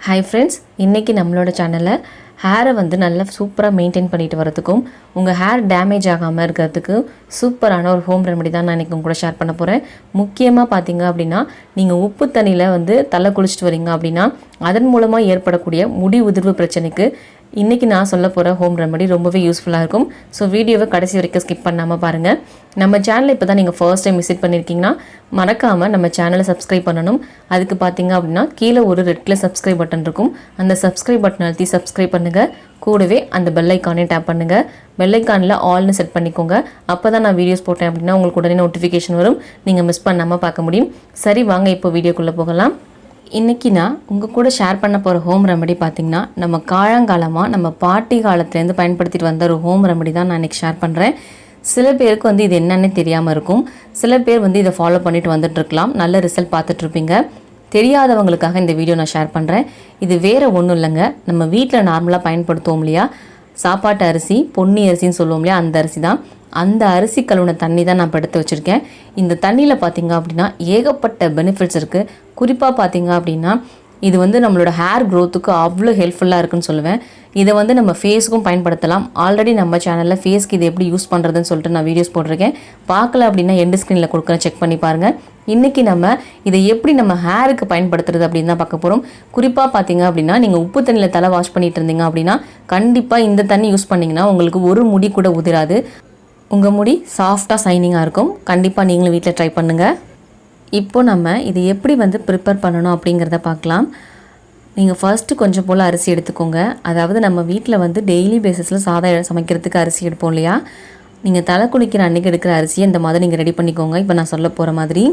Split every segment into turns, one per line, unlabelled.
Hi friends, இன்றைக்கி நம்மளோட சேனலில் ஹேரை வந்து நல்லா சூப்பராக மெயின்டைன் பண்ணிட்டு வரதுக்கும் உங்கள் ஹேர் டேமேஜ் ஆகாமல் இருக்கிறதுக்கு சூப்பரான ஒரு ஹோம் ரெமெடி தான் நான் இன்றைக்கி உங்க கூட ஷேர் பண்ண போகிறேன். முக்கியமாக பார்த்தீங்க அப்படின்னா, நீங்கள் உப்பு தண்ணியில் வந்து தலை குளிச்சுட்டு வரீங்க அப்படின்னா அதன் மூலமாக ஏற்படக்கூடிய முடி உதிர்வு பிரச்சனைக்கு இன்றைக்கி நான் சொல்ல போகிற ஹோம் ரெமெடி ரொம்பவே யூஸ்ஃபுல்லாக இருக்கும். ஸோ வீடியோவை கடைசி வரைக்கும் ஸ்கிப் பண்ணாமல் பாருங்கள். நம்ம சேனலை இப்போ தான் நீங்கள் ஃபர்ஸ்ட் டைம் விசிட் பண்ணியிருக்கீங்கன்னா மறக்காமல் நம்ம சேனலை சப்ஸ்கிரைப் பண்ணணும். அதுக்கு பார்த்தீங்க அப்படின்னா கீழே ஒரு ரெட் கலர் சப்ஸ்கிரைப் பட்டன் இருக்கும். அந்த சப்ஸ்கிரைப் பட்டன் அழுத்தி சப்ஸ்கிரைப் பண்ணுங்கள். கூடவே அந்த பெல் ஐக்கானையும் டேப் பண்ணுங்கள். பெல் ஐக்கானில் ஆல்னு செட் பண்ணிக்கோங்க. அப்போ தான் நான் வீடியோஸ் போட்டேன் அப்படின்னா உங்களுக்கு உடனே நோட்டிஃபிகேஷன் வரும். நீங்கள் மிஸ் பண்ணாமல் பார்க்க முடியும். சரி, வாங்க இப்போ வீடியோக்குள்ளே போகலாம். இன்றைக்கி நான் உங்கள் கூட ஷேர் பண்ண போகிற ஹோம் ரெமெடி பார்த்திங்கன்னா, நம்ம காலங்காலமாக நம்ம பாட்டி காலத்துலேருந்து பயன்படுத்திட்டு வந்த ஒரு ஹோம் ரெமெடி தான் நான் இன்றைக்கி ஷேர் பண்ணுறேன். சில பேருக்கு வந்து இது என்னென்னு தெரியாமல் இருக்கும். சில பேர் வந்து இதை ஃபாலோ பண்ணிட்டு வந்துட்டுருக்கலாம். நல்ல ரிசல்ட் பார்த்துட்ருப்பீங்க. தெரியாதவங்களுக்காக இந்த வீடியோ நான் ஷேர் பண்ணுறேன். இது வேறு ஒன்றும் இல்லைங்க, நம்ம வீட்டில் நார்மலாக பயன்படுத்துவோம் இல்லையா, சாப்பாட்டு அரிசி, பொன்னி அரிசின்னு சொல்லுவோம் இல்லையா, அந்த அரிசி தான். அந்த அரிசி கழுவுன தண்ணி தான் நான் எடுத்து வச்சுருக்கேன். இந்த தண்ணியில் பார்த்திங்க அப்படின்னா ஏகப்பட்ட பெனிஃபிட்ஸ் இருக்குது. குறிப்பாக பார்த்திங்க அப்படின்னா இது வந்து நம்மளோட ஹேர் க்ரோத்துக்கு அவ்வளோ ஹெல்ப்ஃபுல்லாக இருக்குன்னு சொல்லுவேன். இதை வந்து நம்ம ஃபேஸுக்கும் பயன்படுத்தலாம். ஆல்ரெடி நம்ம சேனலில் ஃபேஸ்க்கு இது எப்படி யூஸ் பண்ணுறதுன்னு சொல்லிட்டு நான் வீடியோஸ் போட்டிருக்கேன். பார்க்கல அப்படின்னா எண்டு ஸ்க்ரீனில் கொடுக்குறேன், செக் பண்ணி பாருங்கள். இன்றைக்கி நம்ம இதை எப்படி நம்ம ஹேருக்கு பயன்படுத்துறது அப்படின்னு தான் பார்க்க போகிறோம். குறிப்பாக பார்த்திங்க அப்படின்னா நீங்கள் உப்பு தண்ணியில் தலை வாஷ் பண்ணிட்டு இருந்தீங்க அப்படின்னா கண்டிப்பாக இந்த தண்ணி யூஸ் பண்ணிங்கன்னா உங்களுக்கு ஒரு முடி கூட உதிராது. உங்கள் முடி சாஃப்டாக சைனிங்காக இருக்கும். கண்டிப்பாக நீங்களும் வீட்டில் ட்ரை பண்ணுங்கள். இப்போது நம்ம இது எப்படி வந்து ப்ரிப்பேர் பண்ணணும் அப்படிங்கிறத பார்க்கலாம். நீங்கள் ஃபர்ஸ்ட்டு கொஞ்சம் போல் அரிசி எடுத்துக்கோங்க. அதாவது நம்ம வீட்டில் வந்து டெய்லி பேசிஸில் சாதம் சமைக்கிறதுக்கு அரிசி எடுப்போம் இல்லையா, நீங்கள் தலை குளிக்கிற அன்றைக்கி எடுக்கிற அரிசியை இந்த மாதிரி நீங்கள் ரெடி பண்ணிக்கோங்க. இப்போ நான் சொல்ல போகிற மாதிரி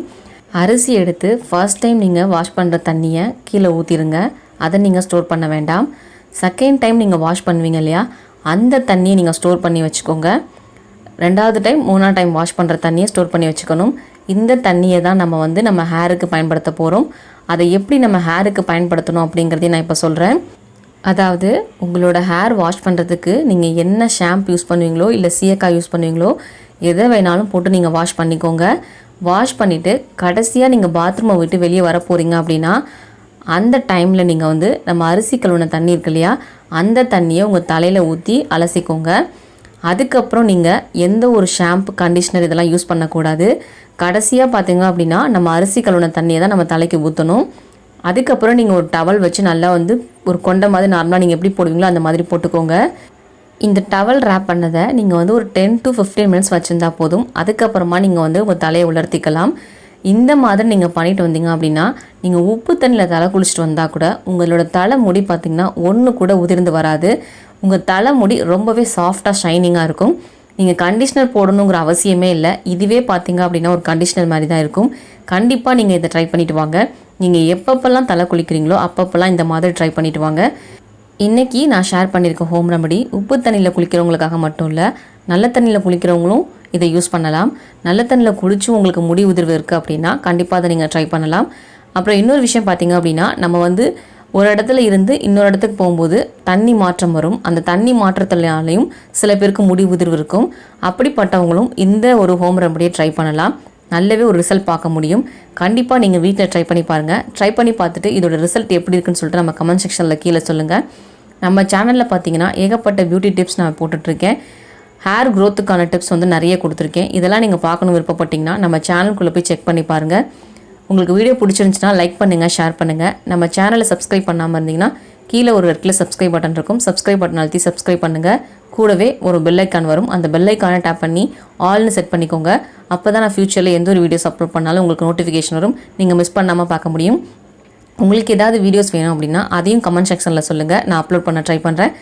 அரிசி எடுத்து ஃபர்ஸ்ட் டைம் நீங்கள் வாஷ் பண்ணுற தண்ணியை கீழே ஊற்றிடுங்க. அதை நீங்கள் ஸ்டோர் பண்ண வேண்டாம். செகண்ட் டைம் நீங்கள் வாஷ் பண்ணுவீங்க இல்லையா, அந்த தண்ணியை நீங்கள் ஸ்டோர் பண்ணி வச்சுக்கோங்க. ரெண்டாவது டைம், மூணாவது டைம் வாஷ் பண்ணுற தண்ணியை ஸ்டோர் பண்ணி வச்சுக்கணும். இந்த தண்ணியை தான் நம்ம வந்து நம்ம ஹேருக்கு பயன்படுத்த போகிறோம். அதை எப்படி நம்ம ஹேருக்கு பயன்படுத்தணும் அப்படிங்கிறதையும் நான் இப்போ சொல்கிறேன். அதாவது உங்களோட ஹேர் வாஷ் பண்ணுறதுக்கு நீங்கள் என்ன ஷாம்பு யூஸ் பண்ணுவீங்களோ இல்லை சீயக்காய் யூஸ் பண்ணுவீங்களோ எதை வேணாலும் போட்டு நீங்கள் வாஷ் பண்ணிக்கோங்க. வாஷ் பண்ணிவிட்டு கடைசியாக நீங்கள் பாத்ரூமை விட்டு வெளியே வர போகிறீங்க அப்படின்னா அந்த டைமில் நீங்கள் வந்து நம்ம அரிசி கழுவுன தண்ணி இருக்கு இல்லையா, அந்த தண்ணியை உங்கள் தலையில் ஊற்றி அலசிக்கோங்க. அதுக்கப்புறம் நீங்கள் எந்த ஒரு ஷாம்பு, கண்டிஷ்னர் இதெல்லாம் யூஸ் பண்ணக்கூடாது. கடைசியாக பார்த்தீங்க அப்படின்னா நம்ம அரிசி கழுவுன தண்ணியை தான் நம்ம தலைக்கு ஊற்றணும். அதுக்கப்புறம் நீங்கள் ஒரு டவல் வச்சு நல்லா வந்து ஒரு கொண்டை மாதிரி நார்மலாக நீங்கள் எப்படி போடுவீங்களோ அந்த மாதிரி போட்டுக்கோங்க. இந்த டவல் ரேப் பண்ணதை நீங்கள் வந்து ஒரு 10 to 15 மினிட்ஸ் வச்சுருந்தா போதும். அதுக்கப்புறமா நீங்கள் வந்து உங்கள் தலையை உலர்த்திக்கலாம். இந்த மாதிரி நீங்கள் பண்ணிட்டு வந்தீங்க அப்படின்னா நீங்கள் உப்பு தண்ணியில் தலை குளிச்சுட்டு வந்தால் கூட உங்களோட தலை முடி பார்த்திங்கன்னா ஒன்று கூட உதிர்ந்து வராது. உங்கள் தலை முடி ரொம்பவே சாஃப்டாக ஷைனிங்காக இருக்கும். நீங்கள் கண்டிஷ்னர் போடணுங்கிற அவசியமே இல்லை. இதுவே பார்த்தீங்க அப்படின்னா ஒரு கண்டிஷ்னர் மாதிரி தான் இருக்கும். கண்டிப்பாக நீங்கள் இதை ட்ரை பண்ணிவிட்டு வாங்க. நீங்கள் எப்பப்பெல்லாம் தலை குளிக்கிறீங்களோ அப்பப்பெல்லாம் இந்த மாதிரி ட்ரை பண்ணிவிட்டு வாங்க. இன்றைக்கி நான் ஷேர் பண்ணியிருக்க ஹோம் ரெமெடி உப்பு தண்ணியில் குளிக்கிறவங்களுக்காக மட்டும் இல்லை, நல்ல தண்ணியில் குளிக்கிறவங்களும் இதை யூஸ் பண்ணலாம். நல்ல தண்ணியில் குளிச்சும் உங்களுக்கு முடி உதிர்வு இருக்குது அப்படின்னா கண்டிப்பாக அதை நீங்கள் ட்ரை பண்ணலாம். அப்புறம் இன்னொரு விஷயம் பார்த்தீங்க அப்படின்னா நம்ம வந்து ஒரு இடத்துல இருந்து இன்னொரு இடத்துக்கு போகும்போது தண்ணி மாற்றம் வரும். அந்த தண்ணி மாற்றத்தினாலையும் சில பேருக்கு முடி உதிர்வு இருக்கும். அப்படிப்பட்டவங்களும் இந்த ஒரு ஹோம் ரெமெடியை ட்ரை பண்ணலாம். நல்லாவே ஒரு ரிசல்ட் பார்க்க முடியும். கண்டிப்பாக நீங்கள் வீட்டில் ட்ரை பண்ணி பாருங்கள். ட்ரை பண்ணி பார்த்துட்டு இதோட ரிசல்ட் எப்படி இருக்குன்னு சொல்லிட்டு நம்ம கமெண்ட் செக்ஷனில் கீழே சொல்லுங்கள். நம்ம சேனலில் பார்த்தீங்கன்னா ஏகப்பட்ட பியூட்டி டிப்ஸ் நான் போட்டுட்ருக்கேன். ஹேர் க்ரோத்துக்கான டிப்ஸ் வந்து நிறைய கொடுத்துருக்கேன். இதெல்லாம் நீங்கள் பார்க்கணும் விருப்பப்பட்டிங்கன்னா நம்ம சேனலுக்குள்ளே போய் செக் பண்ணி பாருங்கள். உங்களுக்கு வீடியோ பிடிச்சிருந்துச்சுன்னா லைக் பண்ணுங்கள், ஷேர் பண்ணுங்கள். நம்ம சேனலை சப்ஸ்கிரைப் பண்ணாமல் இருந்தீங்கன்னா கீழே ஒரு ரெட் கலர் சப்ஸ்கிரைப் பட்டன் இருக்கும். சப்ஸ்கிரைப் பட்டன் அழுத்தி சப்ஸ்கிரைப் பண்ணுங்கள். கூடவே ஒரு பெல் ஐக்கான் வரும். அந்த பெல் ஐக்கானை டேப் பண்ணி ஆல்னு செட் பண்ணிக்கோங்க. அப்போ தான் நான் ஃப்யூச்சரில் எந்த ஒரு வீடியோஸ் அப்லோட் பண்ணாலும் உங்களுக்கு நோட்டிஃபிகேஷன் வரும். நீங்கள் மிஸ் பண்ணாமல் பார்க்க முடியும். உங்களுக்கு ஏதாவது வீடியோஸ் வேணும் அப்படின்னா அதையும் கமெண்ட் செக்ஷனில் சொல்லுங்கள். நான் அப்லோட் பண்ண ட்ரை பண்ணுறேன்.